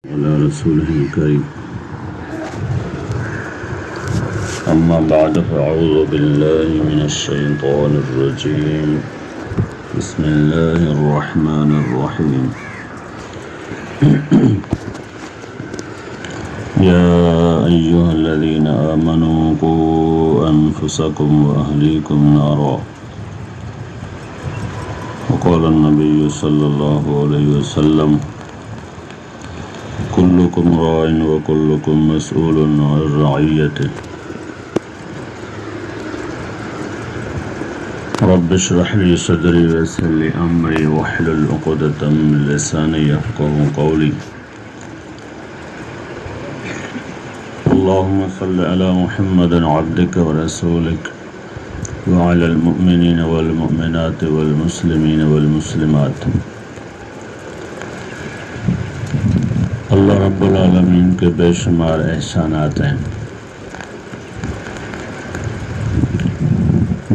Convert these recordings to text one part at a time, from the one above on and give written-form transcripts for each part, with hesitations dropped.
على رسوله الكريم أما بعد فأعوذ بالله من الشيطان الرجيم بسم الله الرحمن الرحيم يا أيها الذين آمنوا قوا أنفسكم وأهليكم نارا وقال النبي صلى الله عليه وسلم كلكم راع وكلكم مسؤول عن رعيته رب اشرح لي صدري ويسر لي أمري واحلل عقدة من لساني يفقهوا قولي اللهم صل على محمد عبدك ورسولك وعلى المؤمنين والمؤمنات والمسلمين والمسلمات اللہ رب العالمین کے بے شمار احسانات ہیں۔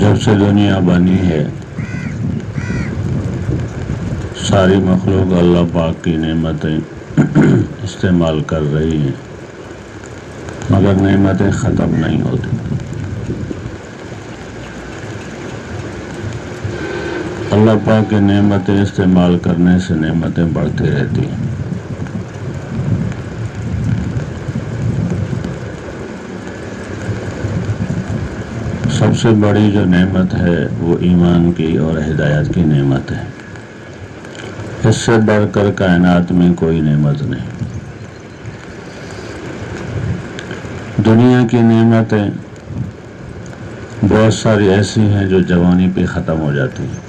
جب سے دنیا بنی ہے ساری مخلوق اللہ پاک کی نعمتیں استعمال کر رہی ہیں، مگر نعمتیں ختم نہیں ہوتی۔ اللہ پاک کی نعمتیں استعمال کرنے سے نعمتیں بڑھتی رہتی ہیں۔ سب سے بڑی جو نعمت ہے وہ ایمان کی اور ہدایت کی نعمت ہے۔ اس سے بڑھ کر کائنات میں کوئی نعمت نہیں۔ دنیا کی نعمتیں بہت ساری ایسی ہیں جو جوانی پہ ختم ہو جاتی ہیں،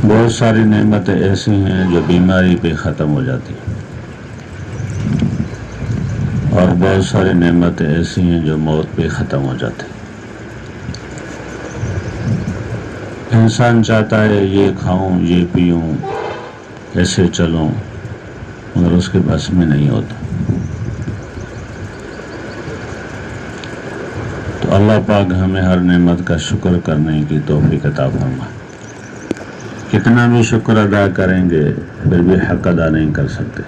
بہت ساری نعمتیں ایسی ہیں جو بیماری پہ ختم ہو جاتی ہیں، اور بہت ساری نعمتیں ایسی ہیں جو موت پہ ختم ہو جاتی ہیں۔ انسان چاہتا ہے یہ کھاؤں، یہ پیوں، ایسے چلوں، مگر اس کے بس میں نہیں ہوتا۔ تو اللہ پاک ہمیں ہر نعمت کا شکر کرنے کی توفیق عطا فرمائے۔ کتنا بھی شکر ادا کریں گے پھر بھی حق ادا نہیں کر سکتے۔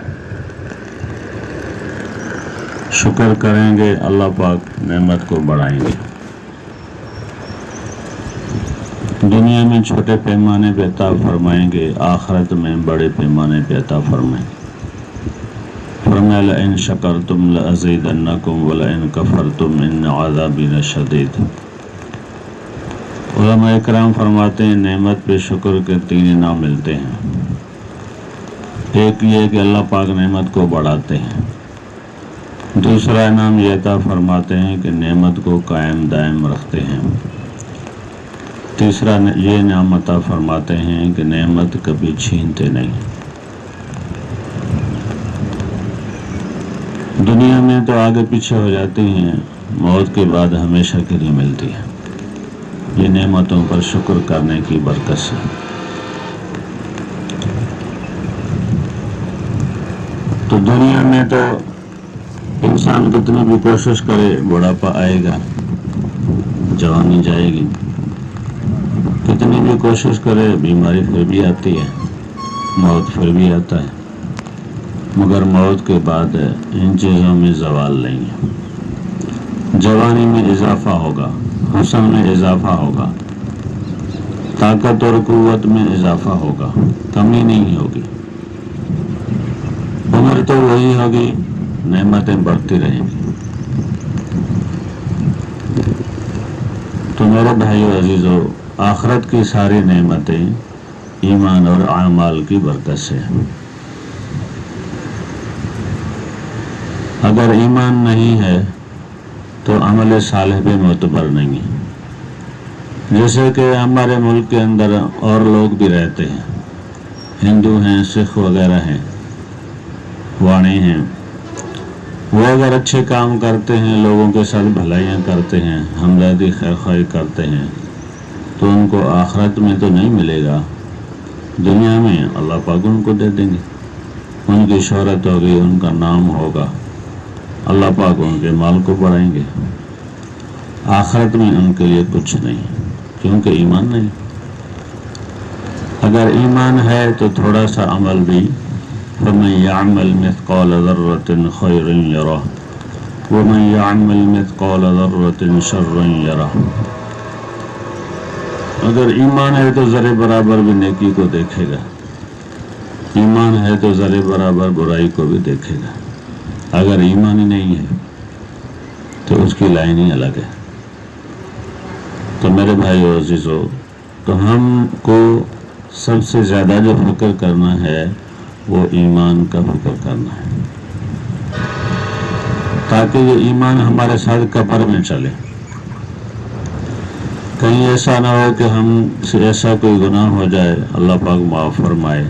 شکر کریں گے اللہ پاک نعمت کو بڑھائیں گے۔ دنیا میں چھوٹے پیمانے پہ عطا فرمائیں گے، آخرت میں بڑے پیمانے پہ عطا فرمائیں گے۔ فرمایا لئن شکرتم لأزیدنکم ولئن کفرتم ان عذابی لشدید۔ علماء اکرام فرماتے ہیں نعمت پہ شکر کے 3 انعام ملتے ہیں۔ ایک یہ کہ اللہ پاک نعمت کو بڑھاتے ہیں، دوسرا انعام یہ عطا فرماتے ہیں کہ نعمت کو قائم دائم رکھتے ہیں، تیسرا یہ انعام عطا فرماتے ہیں کہ نعمت کبھی چھینتے نہیں۔ دنیا میں تو آگے پیچھے ہو جاتی ہیں، موت کے بعد ہمیشہ کے لیے ملتی ہے۔ یہ نعمتوں پر شکر کرنے کی برکت سے۔ تو دنیا میں تو انسان کتنی بھی کوشش کرے بڑھاپا آئے گا، جوانی جائے گی، کتنی بھی کوشش کرے بیماری پھر بھی آتی ہے، موت پھر بھی آتا ہے، مگر موت کے بعد ان چیزوں میں زوال نہیں ہے۔ جوانی میں اضافہ ہوگا، حسن میں اضافہ ہوگا، طاقت اور قوت میں اضافہ ہوگا، کمی نہیں ہوگی، عمر تو وہی ہوگی، نعمتیں بڑھتی رہیں گی۔ تو میرے بھائیو عزیزو، آخرت کی ساری نعمتیں ایمان اور اعمال کی برکت سے ہیں۔ اگر ایمان نہیں ہے تو عمل صالح بھی معتبر نہیں ہے۔ جیسے کہ ہمارے ملک کے اندر اور لوگ بھی رہتے ہیں، ہندو ہیں، سکھ وغیرہ ہیں، واڑی ہیں، وہ اگر اچھے کام کرتے ہیں، لوگوں کے ساتھ بھلائیاں کرتے ہیں، ہمدردی خیر خواہی کرتے ہیں، تو ان کو آخرت میں تو نہیں ملے گا، دنیا میں اللہ پاک ان کو دے دیں گے، ان کی شہرت ہوگی، ان کا نام ہوگا، اللہ پاک ان کے مال کو بڑھائیں گے۔ آخرت میں ان کے لیے کچھ نہیں، کیونکہ ایمان نہیں۔ اگر ایمان ہے تو تھوڑا سا عمل بھی فمن يعمل مثقال ذرة خيرا يره ومن يعمل مثقال ذرة شرا يره. اگر ایمان ہے تو ذرے برابر بھی نیکی کو دیکھے گا، ایمان ہے تو ذرے برابر برائی کو بھی دیکھے گا. اگر ایمان ہی نہیں ہے تو اس کی لائن ہی الگ ہے. تو میرے بھائیو عزیزو، تو ہم کو سب سے زیادہ جو فکر کرنا ہے وہ ایمان کا فکر کرنا ہے، تاکہ یہ ایمان ہمارے ساتھ قبر میں چلے. کہیں ایسا نہ ہو کہ ہم سے ایسا کوئی گناہ ہو جائے، اللہ پاک معاف فرمائے،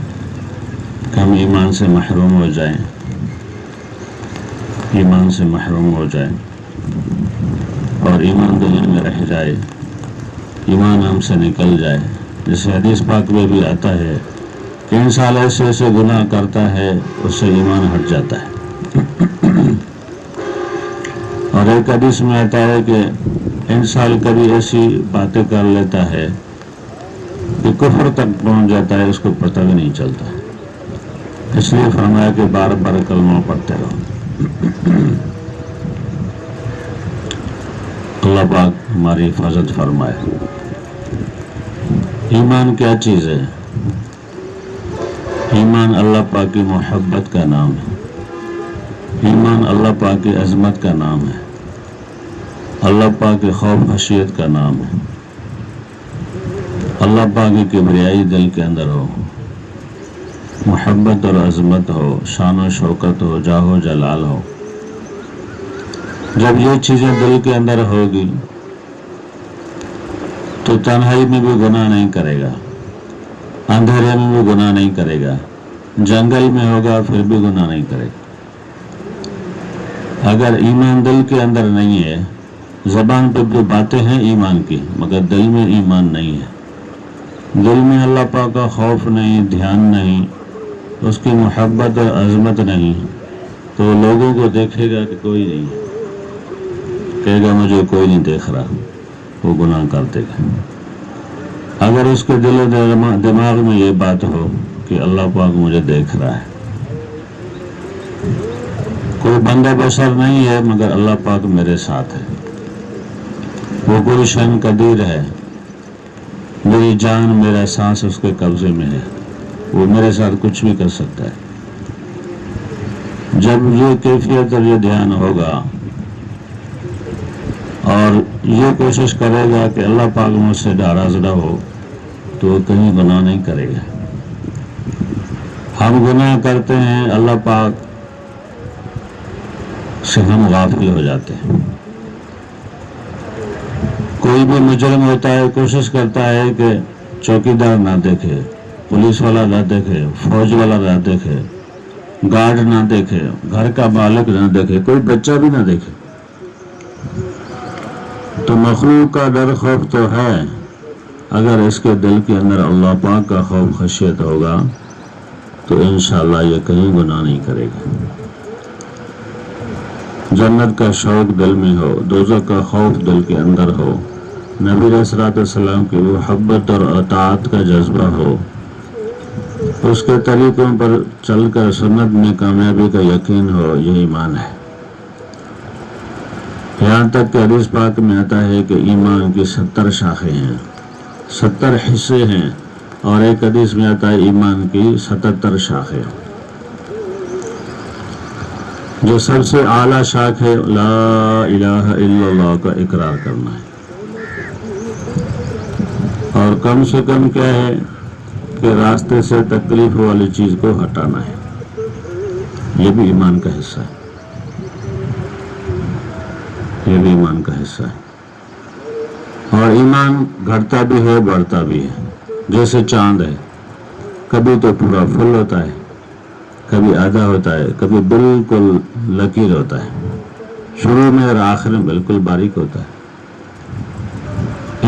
کہ ہم ایمان سے محروم ہو جائیں، ایمان سے محروم ہو جائیں اور ایمان دنیا میں رہ جائے، ایمان ہم سے نکل جائے. جیسے حدیث پاک میں بھی آتا ہے کہ انسان ایسے ایسے گناہ کرتا ہے اس سے ایمان ہٹ جاتا ہے. اور ایک حدیث میں آتا ہے کہ انسان کبھی ایسی باتیں کر لیتا ہے کہ کفر تک پہنچ جاتا ہے، اس کو پتہ بھی نہیں چلتا. اس لیے فرمایا کہ بار بار کلمہ پڑھتے رہو. اللہ پاک ہماری حفاظت فرمائے. ایمان کیا چیز ہے؟ ایمان اللہ پاک کی محبت کا نام ہے، ایمان اللہ پاک کی عظمت کا نام ہے، اللہ پاک کے خوف خشیت کا نام ہے. اللہ پاک کی کبریائی دل کے اندر ہو، محبت اور عظمت ہو، شان و شوکت ہو، جاہ و جلال ہو. جب یہ چیزیں دل کے اندر ہوگی تو تنہائی میں بھی گناہ نہیں کرے گا، اندھیرے میں بھی گناہ نہیں کرے گا، جنگل میں ہوگا پھر بھی گناہ نہیں کرے گا. اگر ایمان دل کے اندر نہیں ہے، زبان پہ تو باتیں ہیں ایمان کی مگر دل میں ایمان نہیں ہے، دل میں اللہ پاک کا خوف نہیں، دھیان نہیں، اس کی محبت اور عظمت نہیں، تو لوگوں کو دیکھے گا کہ کوئی نہیں، کہے گا مجھے کوئی نہیں دیکھ رہا، وہ گناہ کرتے گا. اگر اس کے دل و دماغ میں یہ بات ہو کہ اللہ پاک مجھے دیکھ رہا ہے، کوئی بندہ بشر نہیں ہے مگر اللہ پاک میرے ساتھ ہے، وہ کوئی شان قدیر ہے، میری جان میرا سانس اس کے قبضے میں ہے، وہ میرے ساتھ کچھ بھی کر سکتا ہے. جب یہ کیفیت اور یہ دھیان ہوگا اور یہ کوشش کرے گا کہ اللہ پاک مجھ سے ناراض نہ ہو، تو وہ کہیں گناہ نہیں کرے گا. ہم گناہ کرتے ہیں، اللہ پاک سے ہم غافل ہو جاتے ہیں. کوئی بھی مجرم ہوتا ہے، کوشش کرتا ہے کہ چوکیدار نہ دیکھے، پولیس والا نہ دیکھے، فوج والا نہ دیکھے، گارڈ نہ دیکھے، گھر کا مالک نہ دیکھے، کوئی بچہ بھی نہ دیکھے. تو مخلوق کا ڈر خوف تو ہے، اگر اس کے دل کے اندر اللہ پاک کا خوف خشیت ہوگا تو انشاءاللہ یہ کہیں گناہ نہیں کرے گا. جنت کا شوق دل میں ہو، دوزخ کا خوف دل کے اندر ہو، نبی علیہ الصلوۃ والسلام کی محبت اور اطاعت کا جذبہ ہو، اس کے طریقوں پر چل کر سنت میں کامیابی کا یقین ہو، یہ ایمان ہے. یہاں تک کہ حدیث پاک میں آتا ہے کہ ایمان کی 70 شاخیں ہیں، 70 حصے ہیں، اور ایک حدیث میں آتا ہے ایمان کی 77 شاخیں. جو سب سے اعلیٰ شاخ ہے لا الہ الا اللہ کا اقرار کرنا ہے، اور کم سے کم کیا ہے کہ راستے سے تکلیف والی چیز کو ہٹانا ہے، یہ بھی ایمان کا حصہ ہے، یہ بھی ایمان کا حصہ ہے. اور ایمان گھٹتا بھی ہے بڑھتا بھی ہے، جیسے چاند ہے، کبھی تو پورا فل ہوتا ہے، کبھی آدھا ہوتا ہے، کبھی بالکل لکیر ہوتا ہے، شروع میں اور آخر میں بالکل باریک ہوتا ہے.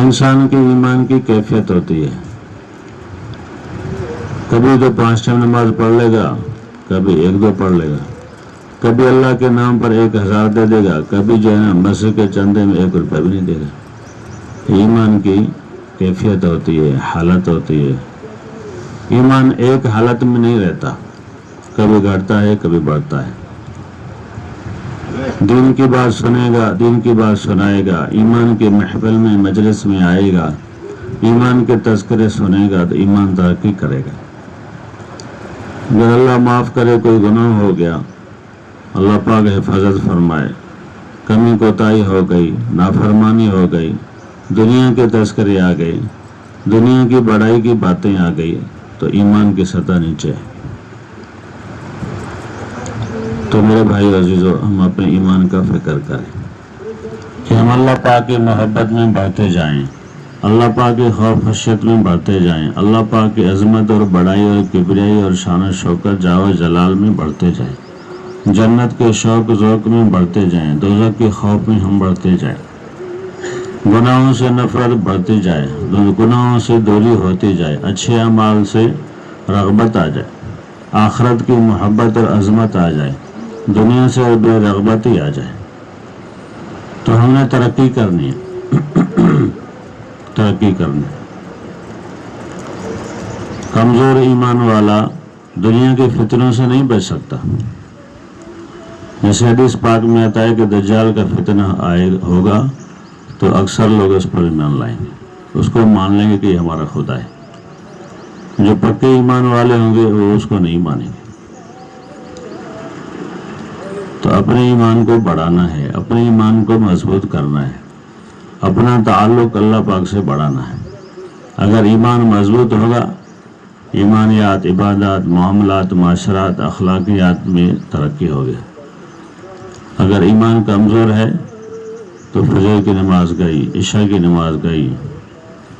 انسان کی ایمان کی کیفیت ہوتی ہے، کبھی تو 5 ٹائم نماز پڑھ لے گا، کبھی 1-2 پڑھ لے گا، کبھی اللہ کے نام پر 1000 دے دے گا، کبھی جو ہے نا مسجد کے چندے میں 1 روپیہ بھی نہیں دے گا. ایمان کی کیفیت ہوتی ہے، حالت ہوتی ہے. ایمان ایک حالت میں نہیں رہتا، کبھی گھٹتا ہے کبھی بڑھتا ہے. دین کی بات سنے گا، دین کی بات سنائے گا، ایمان کے محفل میں مجلس میں آئے گا، ایمان کے تذکرے سنے گا تو ایمان ترقی کرے گا. اگر اللہ معاف کرے کوئی گناہ ہو گیا، اللہ پاک حفاظت فرمائے، کمی کوتاہی ہو گئی، نافرمانی ہو گئی، دنیا کے تذکرے آ گئے، دنیا کی بڑائی کی باتیں آ گئی، تو ایمان کی سطح نیچے ہے. تو میرے بھائی عزیزو، ہم اپنے ایمان کا فکر کریں کہ ہم اللہ پاک کی محبت میں بڑھتے جائیں، اللہ پاک کی خوف خشیت میں بڑھتے جائیں، اللہ پاک کی عظمت اور بڑائی اور کبریائی اور شان و شوکت جاہ و جلال میں بڑھتے جائیں، جنت کے شوق ذوق میں بڑھتے جائیں، دوزخ کے خوف میں ہم بڑھتے جائیں، گناہوں سے نفرت بڑھتی جائے، گناہوں سے دوری ہوتی جائے، اچھے اعمال سے رغبت آ جائے، آخرت کی محبت اور عظمت آ جائے، دنیا سے بے رغبتی آ جائے. تو ہم نے ترقی کرنی ہے، ترقی کرنی. کمزور ایمان والا دنیا کے فتنوں سے نہیں بچ سکتا. جیسے حدیث پاک میں آتا ہے کہ دجال کا فتنہ ہوگا تو اکثر لوگ اس پر ایمان لائیں گے، اس کو مان لیں گے کہ یہ ہمارا خدا ہے. جو پکے ایمان والے ہوں گے وہ اس کو نہیں مانیں گے. تو اپنے ایمان کو بڑھانا ہے، اپنے ایمان کو مضبوط کرنا ہے، اپنا تعلق اللہ پاک سے بڑھانا ہے. اگر ایمان مضبوط ہوگا، ایمانیات، عبادات، معاملات، معاشرات، اخلاقیات میں ترقی ہوگی. اگر ایمان کمزور ہے تو فجر کی نماز گئی، عشاء کی نماز گئی،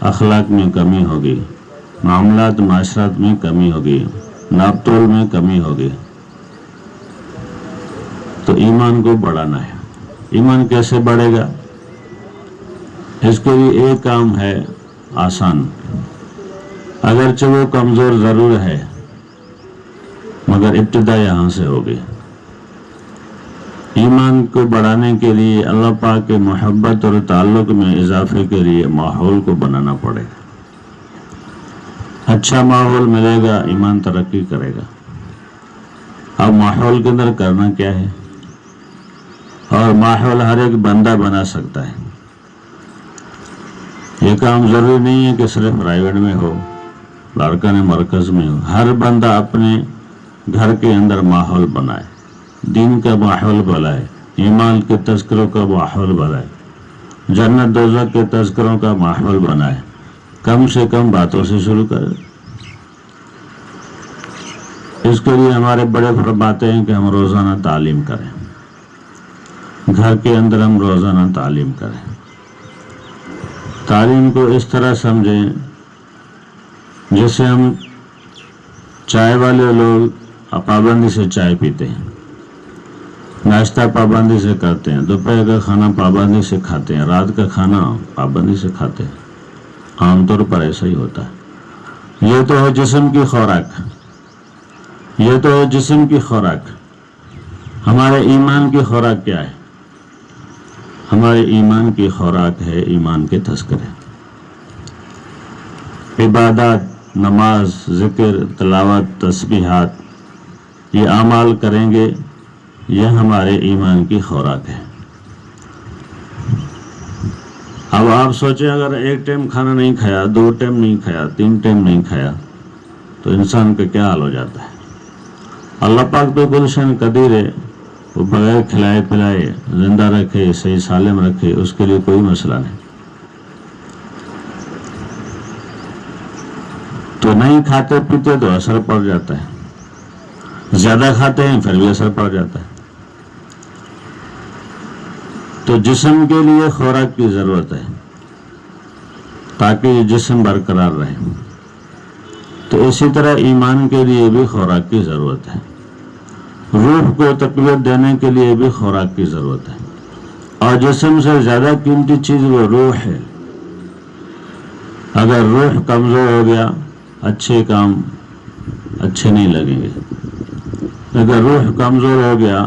اخلاق میں کمی ہوگی، معاملات معاشرات میں کمی ہوگی، ناپ تول میں کمی ہوگی. تو ایمان کو بڑھانا ہے. ایمان کیسے بڑھے گا؟ اس کے لیے ایک کام ہے آسان، اگرچہ وہ کمزور ضرور ہے مگر ابتدا یہاں سے ہوگی. ایمان کو بڑھانے کے لیے اللہ پاک کے محبت اور تعلق میں اضافے کے لیے ماحول کو بنانا پڑے گا. اچھا ماحول ملے گا، ایمان ترقی کرے گا. اب ماحول کے اندر کرنا کیا ہے؟ اور ماحول ہر ایک بندہ بنا سکتا ہے. یہ کام ضروری نہیں ہے کہ صرف پرائیویٹ میں ہو، لارکان مرکز میں ہو. ہر بندہ اپنے گھر کے اندر ماحول بنائے، دین کا ماحول بنائے، ایمان کے تذکروں کا ماحول بنائے، جنت دوزخ کے تذکروں کا ماحول بنائے. کم سے کم باتوں سے شروع کرے. اس کے لیے ہمارے بڑے فرماتے ہیں کہ ہم روزانہ تعلیم کریں، گھر کے اندر ہم روزانہ تعلیم کریں. تعلیم کو اس طرح سمجھیں جیسے ہم چائے والے لوگ پابندی سے چائے پیتے ہیں، ناشتہ پابندی سے کرتے ہیں، دوپہر کا کھانا پابندی سے کھاتے ہیں، رات کا کھانا پابندی سے کھاتے ہیں. عام طور پر ایسا ہی ہوتا ہے. یہ تو ہے جسم کی خوراک، یہ تو ہے جسم کی خوراک. ہمارے ایمان کی خوراک کیا ہے؟ ہمارے ایمان کی خوراک ہے ایمان کے تذکرے، عبادات، نماز، ذکر، تلاوت، تسبیحات. یہ اعمال کریں گے، یہ ہمارے ایمان کی خوراک ہے. اب آپ سوچیں اگر ایک ٹائم کھانا نہیں کھایا، 2 ٹائم نہیں کھایا، 3 ٹائم نہیں کھایا تو انسان کا کیا حال ہو جاتا ہے. اللہ پاک تو گلشن قدیر ہے، وہ بغیر کھلائے پلائے زندہ رکھے، صحیح سالم رکھے، اس کے لیے کوئی مسئلہ نہیں. تو نہیں کھاتے پیتے تو اثر پڑ جاتا ہے، زیادہ کھاتے ہیں پھر بھی اثر پڑ جاتا ہے. تو جسم کے لیے خوراک کی ضرورت ہے تاکہ یہ جسم برقرار رہے. تو اسی طرح ایمان کے لیے بھی خوراک کی ضرورت ہے، روح کو تقویت دینے کے لیے بھی خوراک کی ضرورت ہے. اور جسم سے زیادہ قیمتی چیز وہ روح ہے. اگر روح کمزور ہو گیا، اچھے کام اچھے نہیں لگیں گے. اگر روح کمزور ہو گیا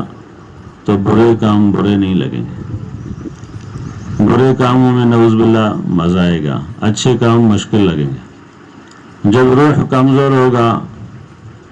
تو برے کام برے نہیں لگیں گے. برے کاموں میں نعوذ باللہ مزہ آئے گا، اچھے کام مشکل لگیں گے. جب روح کمزور ہوگا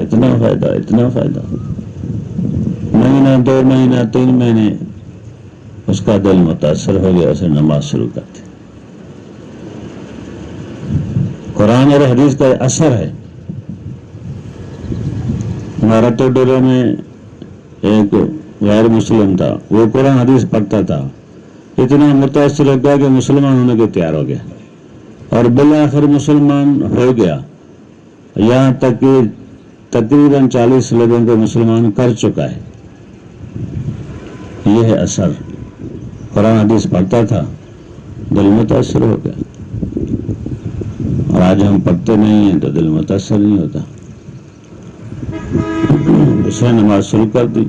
اتنا فائدہ، اتنا فائدہ، مہینہ 2 مہینہ 3 مہینے اس کا دل متاثر ہو گیا، اسے نماز شروع کر دی۔ قرآن اور حدیث کا اثر ہے۔ ہمارا تو ڈورے میں ایک غیر مسلم تھا، وہ قرآن حدیث پڑھتا تھا، اتنا متاثر ہو گیا کہ مسلمان ہونے کے تیار ہو گیا، اور بالآخر مسلمان ہو گیا، یہاں تک کہ تقریباً 40 لوگوں کو مسلمان کر چکا ہے۔ یہ ہے اثر، قرآن حدیث پڑھتا تھا، دل متاثر ہو گیا، اور آج ہم پڑھتے نہیں ہیں تو دل متاثر نہیں ہوتا۔ اس نے نماز شروع کر دی،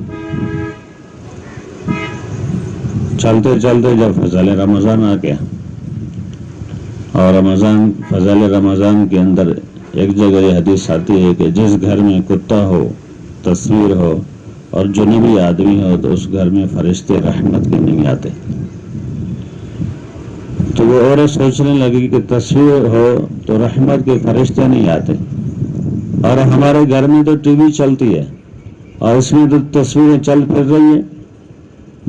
چلتے چلتے جب فضائل رمضان آ گیا، اور فضائل رمضان کے اندر ایک جگہ یہ حدیث آتی ہے کہ جس گھر میں کتا ہو، تصویر ہو اور جنوبی آدمی ہو تو اس گھر میں فرشتے رحمت کے نہیں آتے۔ تو وہ عورت سوچنے لگی کہ تصویر ہو تو رحمت کے فرشتے نہیں آتے، اور ہمارے گھر میں تو ٹی وی چلتی ہے اور اس میں تو تصویریں چل پھر رہی ہیں،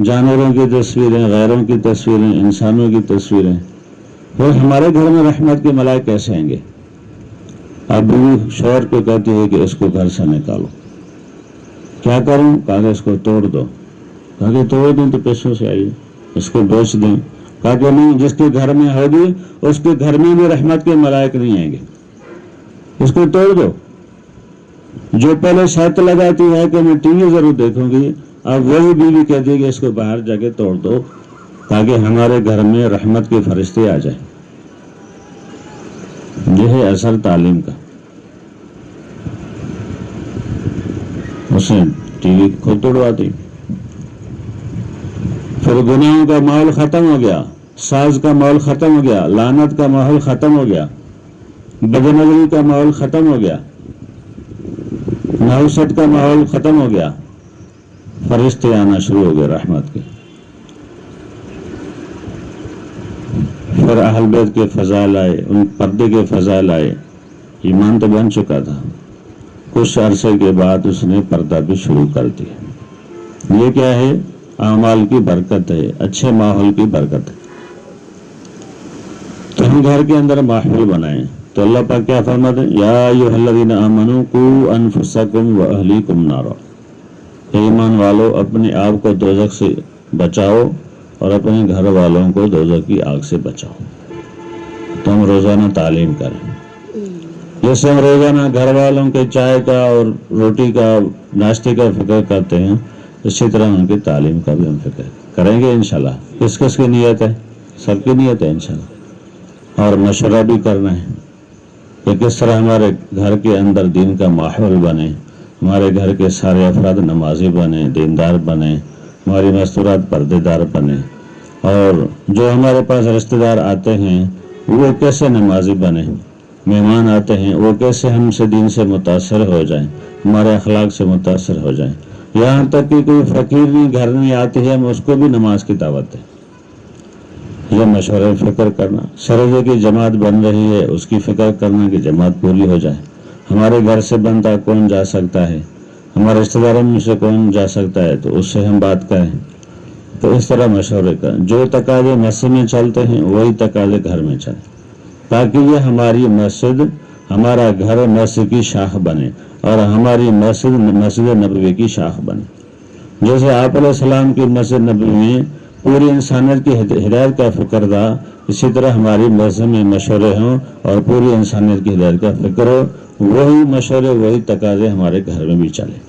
جانوروں کی تصویریں، غیروں کی تصویریں، انسانوں کی تصویریں، اور ہمارے گھر میں رحمت کے ملائکے کیسے آئیں گے؟ اب بیوی شوہر کو کہتی ہے کہ اس کو گھر سے نکالو۔ کیا کروں؟ کہا کہ اس کو توڑ دو۔ کہا کہ توڑ دیں تو پیسوں سے آئیے، اس کو بیچ دیں۔ کہا کہ نہیں، جس کے گھر میں ہوگی اس کے گھر میں بھی رحمت کے ملائکے نہیں آئیں گے، اس کو توڑ دو۔ جو پہلے شرط لگاتی ہے کہ میں ٹی وی ضرور دیکھوں گی، اب وہی بیوی کہتی ہے کہ اس کو باہر جا کے توڑ دو تاکہ ہمارے گھر میں رحمت کے فرشتے آ جائیں۔ یہ ہے اثر تعلیم کا۔ اس نے ٹی وی خود توڑوا دی۔ پھر گناہوں کا ماحول ختم ہو گیا، ساز کا ماحول ختم ہو گیا، لعنت کا ماحول ختم ہو گیا، بدنظری کا ماحول ختم ہو گیا، نحوست کا ماحول ختم ہو گیا، فرشتے آنا شروع ہو گئے رحمت کے۔ پھر اہل بیت کے فضائل آئے، ان پردے کے فضائل آئے، ایمان تو بن چکا تھا، کچھ عرصے کے بعد اس نے پردہ بھی شروع کر دیا۔ یہ کیا ہے؟ اعمال کی برکت ہے، اچھے ماحول کی برکت ہے۔ تو ہم گھر کے اندر ماحول بنائیں تو اللہ پاک کیا فرماتے ہیں؟ یا ایھا الذین آمنوا قوا انفسکم واہلیکم نارا، ایمان والو اپنے آپ کو دوزخ سے بچاؤ اور اپنے گھر والوں کو دوزخ کی آگ سے بچاؤ۔ تو ہم روزانہ تعلیم کریں، جیسے ہم روزانہ گھر والوں کے چائے کا اور روٹی کا، ناشتے کا فکر کرتے ہیں، اسی طرح ان کی تعلیم کا بھی ہم فکر کریں گے انشاءاللہ۔ کس کس کی نیت ہے؟ سب کی نیت ہے انشاءاللہ۔ اور مشورہ بھی کرنا ہے کہ کس طرح ہمارے گھر کے اندر دین کا ماحول بنے، ہمارے گھر کے سارے افراد نمازی بنے، دیندار بنے، ہماری مستورات پردے دار بنے، اور جو ہمارے پاس رشتہ دار آتے ہیں وہ کیسے نمازی بنے، مہمان آتے ہیں وہ کیسے ہم سے دین سے متاثر ہو جائیں، ہمارے اخلاق سے متاثر ہو جائیں۔ یہاں تک کہ کوئی فقیر نہیں گھر نہیں آتی ہے، ہم اس کو بھی نماز کی دعوت دیں۔ یہ مشورہ فکر کرنا، سرزے کی جماعت بن رہی ہے اس کی فکر کرنا کہ جماعت پوری ہو جائے، ہمارے گھر سے بنتا کون جا سکتا ہے، ہمارے رشتہ داروں میں سے کون جا سکتا ہے تو اس سے ہم بات کریں۔ تو اس طرح مشورے کا جو تقاضے مسجد میں چلتے ہیں وہی تقاضے گھر میں چلیں، تاکہ یہ ہماری مسجد، ہمارا گھر مسجد کی شاخ بنے، اور ہماری مسجد مسجد نبوی کی شاخ بنے۔ جیسے آپ علیہ السلام کی مسجد نبوی میں پوری انسانیت کی ہدایت کا فکر تھا، اسی طرح ہماری مسجد میں مشورے ہوں اور پوری انسانیت کی ہدایت کا فکر ہو، وہی مشورے وہی تقاضے ہمارے گھر میں بھی چلے۔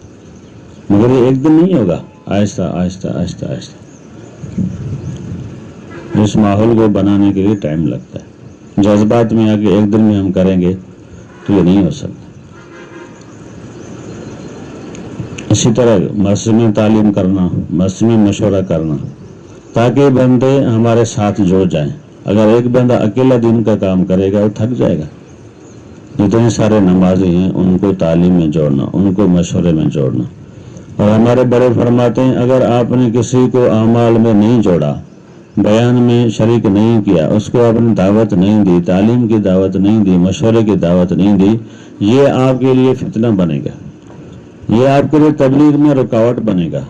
مگر یہ ایک دن نہیں ہوگا، آہستہ آہستہ آہستہ آہستہ اس ماحول کو بنانے کے لیے ٹائم لگتا ہے۔ جذبات میں آ کے ایک دن میں ہم کریں گے تو یہ نہیں ہو سکتا۔ اسی طرح مسجد میں تعلیم کرنا، مسجد میں مشورہ کرنا، تاکہ بندے ہمارے ساتھ جڑ جائیں۔ اگر ایک بندہ اکیلا دین کا کام کرے گا وہ تھک جائے گا۔ جتنے سارے نمازی ہیں ان کو تعلیم میں جوڑنا، ان کو مشورے میں جوڑنا۔ اور ہمارے بڑے فرماتے ہیں اگر آپ نے کسی کو اعمال میں نہیں جوڑا، بیان میں شریک نہیں کیا، اس کو آپ نے دعوت نہیں دی، تعلیم کی دعوت نہیں دی، مشورے کی دعوت نہیں دی، یہ آپ کے لیے فتنہ بنے گا، یہ آپ کے لیے تبلیغ میں رکاوٹ بنے گا،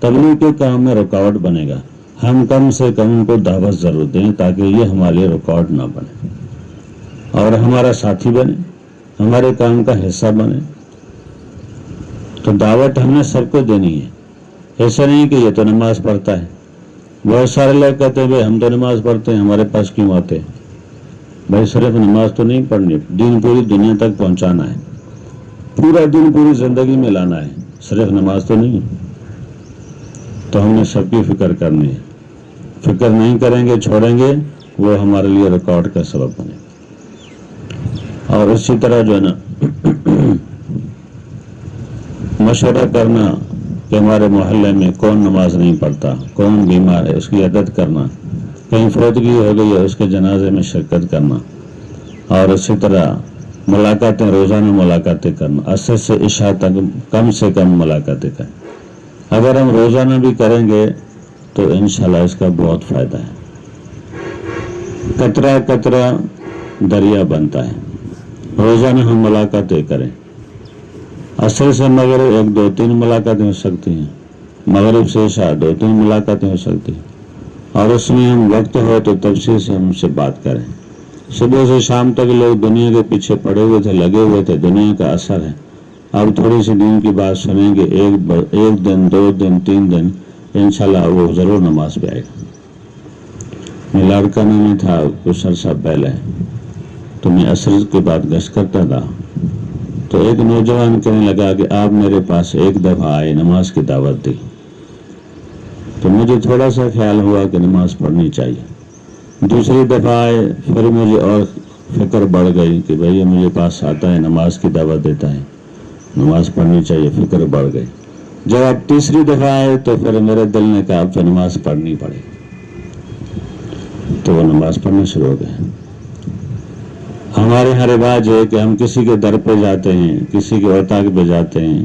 تبلیغ کے کام میں رکاوٹ بنے گا۔ ہم کم سے کم ان کو دعوت ضرور دیں تاکہ یہ ہمارے لیے رکاوٹ نہ بنے اور ہمارا ساتھی بنے، ہمارے کام کا حصہ بنے۔ تو دعوت ہم نے سب کو دینی ہے، ایسا نہیں کہ یہ تو نماز پڑھتا ہے۔ بہت سارے لوگ کہتے ہیں بھائی ہم تو نماز پڑھتے ہیں، ہمارے پاس کیوں آتے؟ بھائی صرف نماز تو نہیں پڑھنی، دین پوری دنیا تک پہنچانا ہے، پورا دن پوری زندگی میں لانا ہے، صرف نماز تو نہیں۔ تو ہم نے سب کی فکر کرنی ہے، فکر نہیں کریں گے، چھوڑیں گے، وہ ہمارے لیے ریکارڈ کا سبب بنے گا۔ اور اسی طرح جو ہے نا مشورہ کرنا کہ ہمارے محلے میں کون نماز نہیں پڑھتا، کون بیمار ہے، اس کی عدد کرنا، کہیں فوتگی ہو گئی ہے اس کے جنازے میں شرکت کرنا، اور اسی طرح ملاقاتیں، روزانہ ملاقاتیں کرنا، عصر سے عشاء تک کم سے کم ملاقاتیں کریں۔ اگر ہم روزانہ بھی کریں گے تو انشاءاللہ اس کا بہت فائدہ ہے۔ قطرہ قطرہ دریا بنتا ہے، روزانہ ہم ملاقاتیں کریں۔ عصر سے مغرب 1 2 3 ملاقاتیں ہو سکتی ہیں، مغرب سے عشاء 2 3 ملاقاتیں ہو سکتی ہیں، اور اس میں ہم وقت ہو تو تفصیل سے ہم سے بات کریں۔ صبح سے شام تک لوگ دنیا کے پیچھے پڑے ہوئے تھے، لگے ہوئے تھے، دنیا کا اثر ہے۔ اب تھوڑی سی دین کی بات سنیں گے، ایک دن 2 دن 3 دن انشاءاللہ وہ ضرور نماز پہ آئے گا۔ میں لڑکانہ میں تھا کچھ عرصہ پہلے، تو میں عصر کے بعد گشت کرتا تھا، تو ایک نوجوان کہنے لگا کہ آپ میرے پاس ایک دفعہ آئے، نماز کی دعوت دی، تو مجھے تھوڑا سا خیال ہوا کہ نماز پڑھنی چاہیے۔ دوسری دفعہ آئے، پھر مجھے اور فکر بڑھ گئی کہ بھئی یہ مجھے پاس آتا ہے، نماز کی دعوت دیتا ہے، نماز پڑھنی چاہیے، فکر بڑھ گئی۔ جب آپ تیسری دفعہ آئے تو پھر میرے دل نے کہا اب تو نماز پڑھنی پڑے، تو وہ نماز پڑھنا شروع ہو گئے۔ ہمارے یہاں رواج ہے کہ ہم کسی کے در پہ جاتے ہیں، کسی کے اوتاق پہ جاتے ہیں،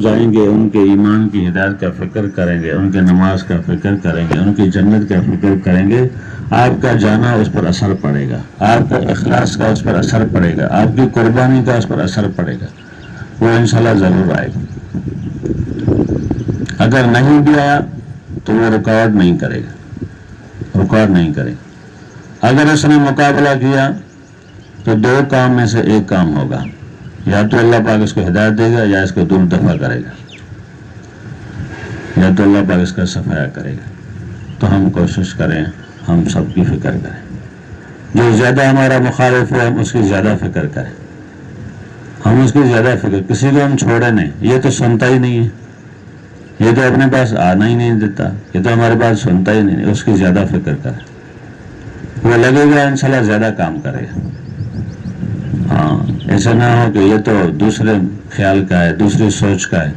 جائیں گے، ان کے ایمان کی ہدایت کا فکر کریں گے، ان کے نماز کا فکر کریں گے، ان کی جنت کا فکر کریں گے، آپ کا جانا اس پر اثر پڑے گا، آپ کا اخلاص کا اس پر اثر پڑے گا، آپ کی قربانی کا اس پر اثر پڑے گا، وہ انشاءاللہ ضرور آئے گا۔ اگر نہیں بھی آیا تو وہ ریکارڈ نہیں کرے گا، ریکارڈ نہیں کرے گا۔ اگر اس نے مقابلہ کیا تو 2 کام میں سے 1 کام ہوگا، یا تو اللہ پاک اس کو ہدایت دے گا یا اس کو دور دفع کرے گا، یا تو اللہ پاک اس کا صفایا کرے گا۔ تو ہم کوشش کریں، ہم سب کی فکر کریں، جو زیادہ ہمارا مخالف ہے ہم اس کی زیادہ فکر کریں، ہم اس کی زیادہ فکر، کسی کو ہم چھوڑے نہیں، یہ تو سنتا ہی نہیں ہے، یہ تو اپنے پاس آنا ہی نہیں دیتا، یہ تو ہمارے پاس سنتا ہی نہیں، اس کی زیادہ فکر کریں، وہ لگے گا انشاءاللہ زیادہ کام کرے گا۔ ہاں، ایسا نہ ہو کہ یہ تو دوسرے خیال کا ہے، دوسری سوچ کا ہے،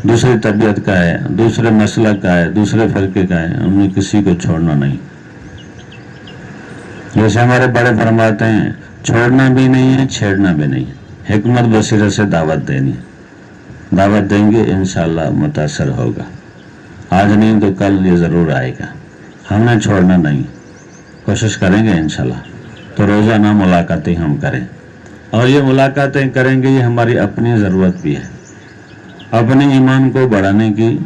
دوسری طبیعت کا ہے، دوسرے مسلک کا ہے، دوسرے فرقے کا ہے، ہم نے کسی کو چھوڑنا نہیں۔ جیسے ہمارے بڑے فرماتے ہیں، چھوڑنا بھی نہیں ہے، چھیڑنا بھی نہیں ہے، حکمت بصیرت سے دعوت دینی، دعوت دیں گے انشاءاللہ متاثر ہوگا، آج نہیں تو کل یہ ضرور آئے گا، ہم نے چھوڑنا نہیں، کوشش کریں گے انشاءاللہ۔ تو روزانہ ملاقاتیں ہم کریں، اور یہ ملاقاتیں کریں گے، یہ ہماری اپنی ضرورت بھی ہے، اپنے ایمان کو بڑھانے کی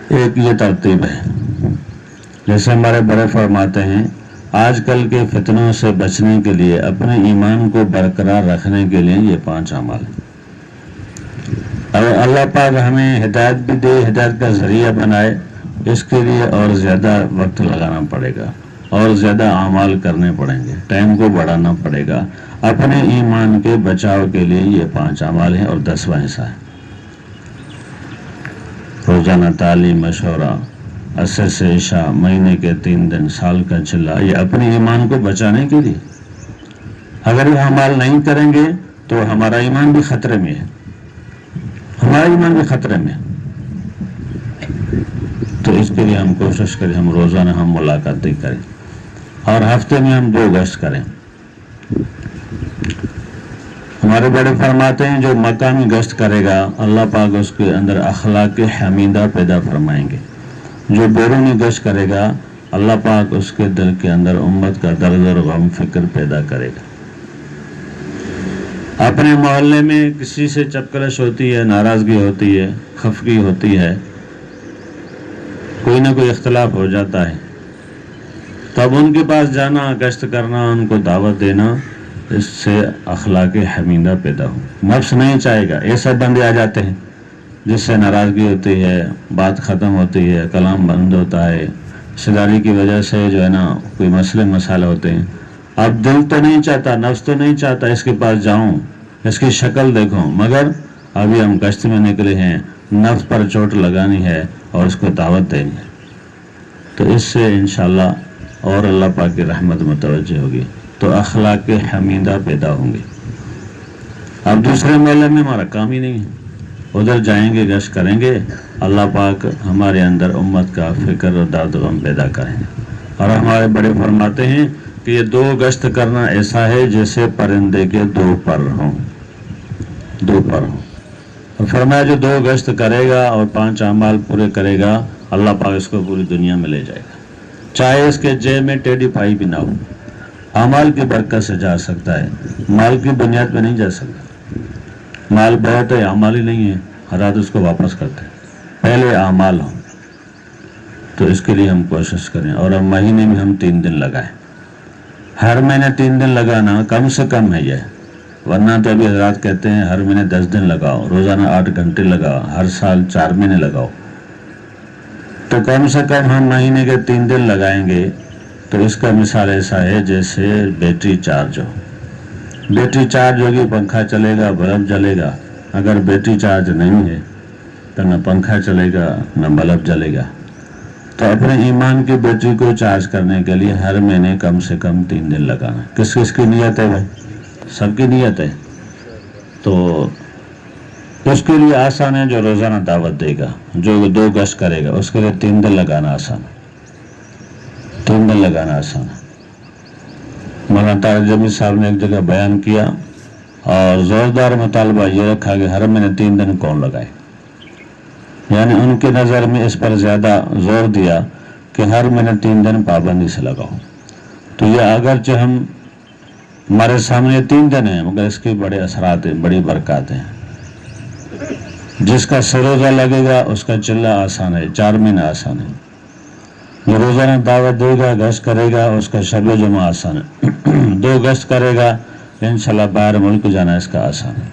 ایک یہ ترتیب ہے۔ جیسے ہمارے بڑے فرماتے ہیں، آج کل کے فتنوں سے بچنے کے لیے، اپنے ایمان کو برقرار رکھنے کے لیے یہ 5 اعمال ہیں۔ اور اللہ پاک ہمیں ہدایت بھی دے، ہدایت کا ذریعہ بنائے، اس کے لیے اور زیادہ وقت لگانا پڑے گا، اور زیادہ اعمال کرنے پڑیں گے، ٹائم کو بڑھانا پڑے گا۔ اپنے ایمان کے بچاؤ کے لیے یہ 5 اعمال ہیں، اور 10واں حصہ ہے روزانہ تعلیم، مشورہ، عصر سے عشاء، مہینے کے 3 دن، سال کا چلا، یہ اپنے ایمان کو بچانے کے لیے۔ اگر یہ اعمال نہیں کریں گے تو ہمارا ایمان بھی خطرے میں ہے، ہمارا ایمان بھی خطرے میں ہے۔ تو اس کے لیے ہم کوشش کریں، ہم روزانہ ہم ملاقاتیں کریں، اور ہفتے میں ہم 2 گشت کریں۔ ہمارے بڑے فرماتے ہیں جو مقامی گشت کرے گا اللہ پاک اس کے اندر اخلاق حمیدہ پیدا فرمائیں گے. جو بیرونی گشت کرے گا اللہ پاک اس کے دل کے اندر امت کا درد اور غم فکر پیدا کرے گا. اپنے محلے میں کسی سے چپکلش ہوتی ہے، ناراضگی ہوتی ہے، خفگی ہوتی ہے، کوئی نہ کوئی اختلاف ہو جاتا ہے، تب ان کے پاس جانا، گشت کرنا، ان کو دعوت دینا، اس سے اخلاق حمیدہ پیدا ہو. نفس نہیں چاہے گا. ایسے بندے آ جاتے ہیں جس سے ناراضگی ہوتی ہے، بات ختم ہوتی ہے، کلام بند ہوتا ہے، رشتہ داری کی وجہ سے جو ہے نا کوئی مسئلے مسائل ہوتے ہیں. اب دل تو نہیں چاہتا، نفس تو نہیں چاہتا اس کے پاس جاؤں، اس کی شکل دیکھوں، مگر ابھی ہم گشت میں نکلے ہیں، نفس پر چوٹ لگانی ہے اور اس کو دعوت دیں گے، تو اس سے انشاءاللہ اور اللہ پاک کی رحمت متوجہ ہوگی، تو اخلاق حمیدہ پیدا ہوں گے. اب دوسرے میلے میں ہمارا کام ہی نہیں ہے، ادھر جائیں گے، گشت کریں گے، اللہ پاک ہمارے اندر امت کا فکر اور درد غم پیدا کریں گے. اور ہمارے بڑے فرماتے ہیں کہ یہ 2 گشت کرنا ایسا ہے جیسے پرندے کے 2 پر ہوں. اور فرمایا جو 2 گشت کرے گا اور 5 اعمال پورے کرے گا اللہ پاک اس کو پوری دنیا میں لے جائے گا، چاہے اس کے جیب میں ٹیڑھی پائی بھی نہ ہو. اعمال کی برکت سے جا سکتا ہے، مال کی بنیاد پہ نہیں جا سکتا. مال بہت ہے، اعمال ہی نہیں ہے، حضرات اس کو واپس کرتے ہیں. پہلے اعمال ہوں، تو اس کے لیے ہم کوشش کریں. اور اب مہینے میں ہم 3 دن لگائیں. ہر مہینے 3 دن لگانا کم سے کم ہے یہ، ورنہ تو ابھی حضرات کہتے ہیں ہر مہینے 10 دن لگاؤ، روزانہ 8 گھنٹے لگاؤ، ہر سال 4 مہینے لگاؤ. تو کم سے کم ہم مہینے کے 3 دن لگائیں گے. تو اس کا مثال ایسا ہے جیسے بیٹری چارج ہو. بیٹری چارج ہوگی، پنکھا چلے گا، بلب جلے گا. اگر بیٹری چارج نہیں ہے تو نہ پنکھا چلے گا نہ بلب جلے گا. تو اپنے ایمان کی بیٹری کو چارج کرنے کے لیے ہر مہینے کم سے کم 3 دن لگانا. کس کس کی نیت ہے بھائی؟ سب کی نیت ہے. تو اس کے لیے آسان ہے جو روزانہ دعوت دے گا، جو 2 گشت کرے گا، اس کے لیے 3 دن لگانا آسان ہے. 3 دن لگانا آسان ہے. مولانا طارق جمیل صاحب نے ایک جگہ بیان کیا اور زوردار مطالبہ یہ رکھا کہ ہر مہینے 3 دن کون لگائے. یعنی ان کی نظر میں اس پر زیادہ زور دیا کہ ہر مہینے 3 دن پابندی سے لگاؤ. تو یہ اگرچہ ہمارے سامنے 3 دن ہیں، مگر اس کے بڑے اثرات ہیں، بڑی برکات ہیں. جس کا سروزہ لگے گا اس کا چلہ آسان ہے، 4 مہینے آسان ہے. جو روزانہ دعوت دے گا، گشت کرے گا، اس کا شب جمعہ آسان ہے. 2 گشت کرے گا انشاءاللہ باہر ملک جانا اس کا آسان ہے.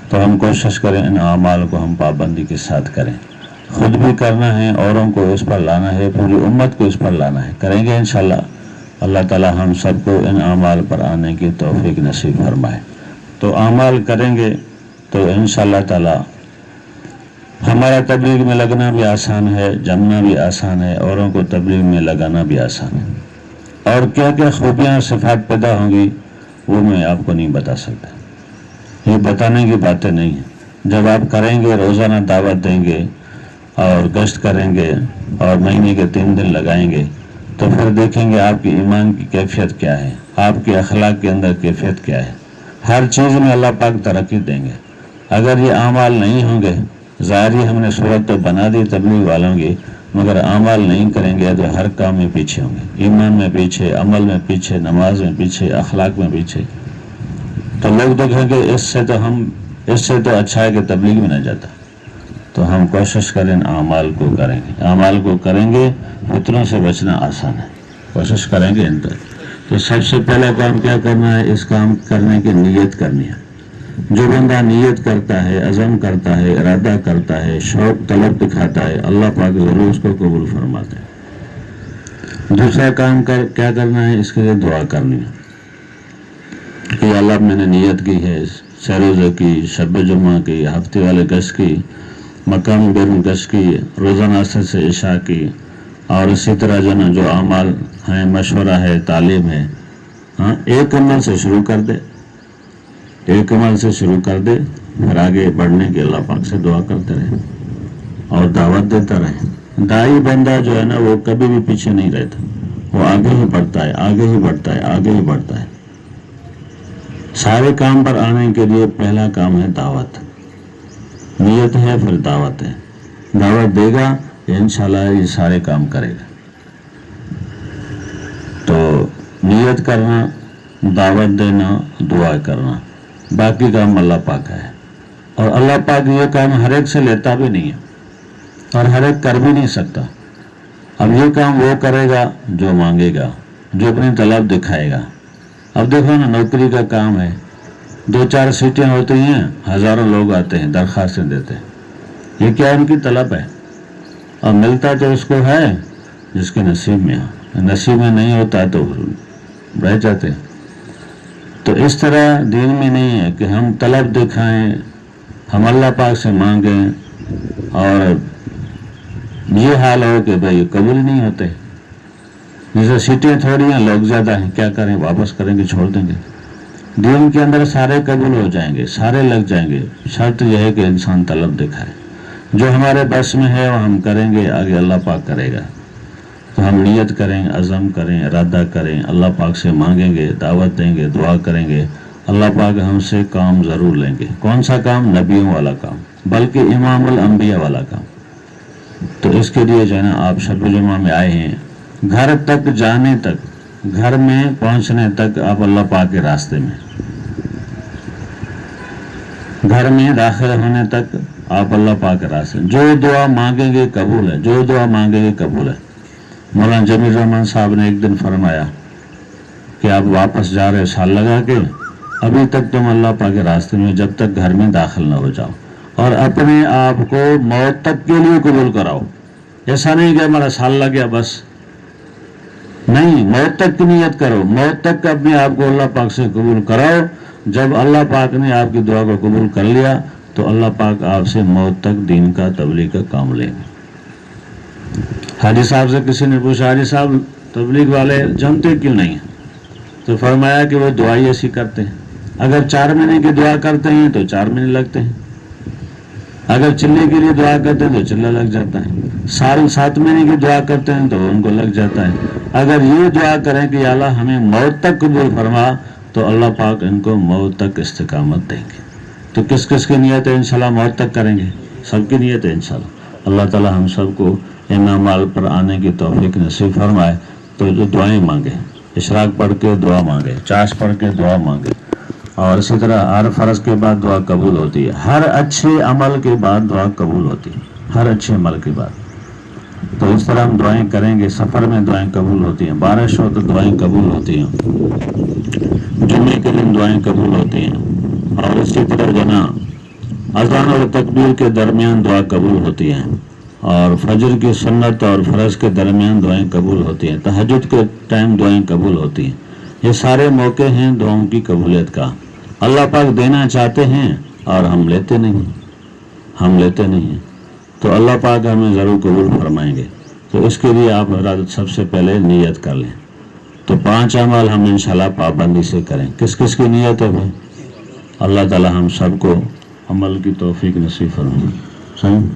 تو ہم کوشش کریں ان اعمال کو ہم پابندی کے ساتھ کریں. خود بھی کرنا ہے، اوروں کو اس پر لانا ہے، پوری امت کو اس پر لانا ہے. کریں گے انشاءاللہ. اللہ تعالی ہم سب کو ان اعمال پر آنے کی توفیق نصیب فرمائے. تو اعمال کریں گے تو انشاءاللہ تعالی ہمارا تبلیغ میں لگنا بھی آسان ہے، جمنا بھی آسان ہے، اوروں کو تبلیغ میں لگانا بھی آسان ہے. اور کیا کیا خوبیاں صفات پیدا ہوں گی وہ میں آپ کو نہیں بتا سکتا. یہ بتانے کی باتیں نہیں ہیں. جب آپ کریں گے، روزانہ دعوت دیں گے اور گشت کریں گے اور مہینے کے 3 دن لگائیں گے، تو پھر دیکھیں گے آپ کی ایمان کی کیفیت کیا ہے، آپ کے اخلاق کے اندر کیفیت کیا ہے. ہر چیز میں اللہ پاک ترقی دیں گے. اگر یہ اعمال نہیں ہوں گے، ظاہری ہم نے صورت تو بنا دی تبلیغ والوں کی، مگر اعمال نہیں کریں گے تو ہر کام میں پیچھے ہوں گے. ایمان میں پیچھے، عمل میں پیچھے، نماز میں پیچھے، اخلاق میں پیچھے. تو لوگ دیکھیں گے اس سے تو اچھا ہے کہ تبلیغ میں نہ جاتا. تو ہم کوشش کریں اعمال کو کریں گے. اعمال کو کریں گے، فتنوں سے بچنا آسان ہے. کوشش کریں گے ان پر. تو سب سے پہلا کام کیا کرنا ہے؟ اس کام کرنے کی نیت کرنی ہے. جو بندہ نیت کرتا ہے، عزم کرتا ہے، ارادہ کرتا ہے، شوق طلب دکھاتا ہے، اللہ پاک ضرور اس کو قبول فرماتا ہے. دوسرا کام کیا کرنا ہے؟ اس کے لیے دعا کرنی ہے کہ اللہ میں نے نیت کی ہے، سروزہ کی، شب جمعہ کی، ہفتے والے گشت کی، مقام بیرون گشت کی، روزانہ اثر سے عشاء کی، اور اسی طرح جو اعمال ہیں، مشورہ ہے، تعلیم ہے. ہاں، ایک عمل سے شروع کر دے، ایک عمل سے شروع کر دے، پھر آگے بڑھنے کی اللہ پاک سے دعا کرتے رہے اور دعوت دیتا رہے. دائی بندہ جو ہے نا وہ کبھی بھی پیچھے نہیں رہتا، وہ آگے ہی بڑھتا ہے، آگے ہی بڑھتا ہے، آگے ہی بڑھتا ہے. سارے کام پر آنے کے لیے پہلا کام ہے دعوت. نیت ہے پھر دعوت ہے. دعوت دے گا انشاءاللہ یہ سارے کام کرے گا. تو نیت کرنا, دعوت دینا, دعا کرنا, باقی کام اللہ پاک کا ہے. اور اللہ پاک یہ کام ہر ایک سے لیتا بھی نہیں ہے اور ہر ایک کر بھی نہیں سکتا. اب یہ کام وہ کرے گا جو مانگے گا, جو اپنی طلب دکھائے گا. اب دیکھو نا, نوکری کا کام ہے, 2-4 سیٹیں ہوتی ہیں, ہزاروں لوگ آتے ہیں, درخواستیں دیتے ہیں. یہ کیا ان کی طلب ہے, اور ملتا تو اس کو ہے جس کے نصیب میں ہو. نصیب میں نہیں ہوتا تو رہ جاتے. تو اس طرح دین میں نہیں ہے کہ ہم طلب دکھائیں, ہم اللہ پاک سے مانگیں اور یہ حال ہو کہ بھائی قبول ہی نہیں ہوتے. جیسے سیٹیں تھوڑی ہیں, لوگ زیادہ ہیں, کیا کریں, واپس کریں گے, چھوڑ دیں گے. دین کے اندر سارے قبول ہو جائیں گے, سارے لگ جائیں گے. شرط یہ ہے کہ انسان طلب دکھائے. جو ہمارے بس میں ہے وہ ہم کریں گے, آگے اللہ پاک کرے گا. تو ہم نیت کریں, عزم کریں, ارادہ کریں, اللہ پاک سے مانگیں گے, دعوت دیں گے, دعا کریں گے. اللہ پاک ہم سے کام ضرور لیں گے. کون سا کام؟ نبیوں والا کام, بلکہ امام الانبیاء والا کام. تو اس کے لیے جو ہے نا آپ شب جمعہ میں آئے ہیں, گھر تک جانے تک, گھر میں پہنچنے تک آپ اللہ پاک کے راستے میں, گھر میں داخل ہونے تک آپ اللہ پاک کے راستے میں. جو دعا مانگیں گے قبول ہے, جو دعا مانگیں گے قبول ہے. مولانا جمیل الرحمن صاحب نے ایک دن فرمایا کہ آپ واپس جا رہے سال لگا کے, ابھی تک تم اللہ پاک کے راستے میں جب تک گھر میں داخل نہ ہو جاؤ, اور اپنے آپ کو موت تک کے لیے قبول کراؤ. ایسا نہیں کہ ہمارا سال لگ گیا بس, نہیں, موت تک کی نیت کرو, موت تک اپنے آپ کو اللہ پاک سے قبول کراؤ. جب اللہ پاک نے آپ کی دعا کو قبول کر لیا تو اللہ پاک آپ سے موت تک دین کا تبلیغ کا کام لیں گے. حاجی صاحب سے کسی نے پوچھا, حاجی صاحب تبلیغ والے جمتے کیوں نہیں ہیں؟ تو فرمایا کہ وہ دعائی ایسی کرتے ہیں, اگر 4 مہینے کی دعا کرتے ہیں تو 4 مہینے لگتے ہیں, اگر چلے کے لیے دعا کرتے ہیں تو چلہ لگ جاتا ہے, سال 7 مہینے کی دعا کرتے ہیں تو ان کو لگ جاتا ہے. اگر یہ دعا کریں کہ یا اللہ ہمیں موت تک قبول فرما, تو اللہ پاک ان کو موت تک استقامت دیں گے. تو کس کس کی نیت ہے انشاءاللہ موت تک کریں گے؟ سب کی نیت ہے انشاءاللہ. اللہ تعالی ہم سب کو ان اعمال پر آنے کی توفیق نصیب فرمائے. تو جو دعائیں مانگے, اشراق پڑھ کے دعا مانگے, چاش پڑھ کے دعا مانگے, اور اسی طرح ہر فرض کے بعد دعا قبول ہوتی ہے, ہر اچھے عمل کے بعد دعا قبول ہوتی ہے, ہر اچھے عمل کے بعد. تو اس طرح ہم دعائیں کریں گے. سفر میں دعائیں قبول ہوتی ہیں, بارش ہو تو دعائیں قبول ہوتی ہیں, جمعے کے دن دعائیں قبول ہوتی ہیں, اور اسی طرح جو نا اذان اور تکبیر کے درمیان دعا قبول ہوتی ہیں, اور فجر کی سنت اور فرض کے درمیان دعائیں قبول ہوتی ہیں, تہجد کے ٹائم دعائیں قبول ہوتی ہیں. یہ سارے موقع ہیں دعاؤں کی قبولیت کا. اللہ پاک دینا چاہتے ہیں اور ہم لیتے نہیں ہیں, تو اللہ پاک ہمیں ضرور قبول فرمائیں گے. تو اس کے لیے آپ حضرات سب سے پہلے نیت کر لیں. تو 5 اعمال ہم انشاءاللہ پابندی سے کریں. کس کس کی نیت ہے بھائی؟ اللہ تعالی ہم سب کو عمل کی توفیق نصیب فرمائے. صحیح.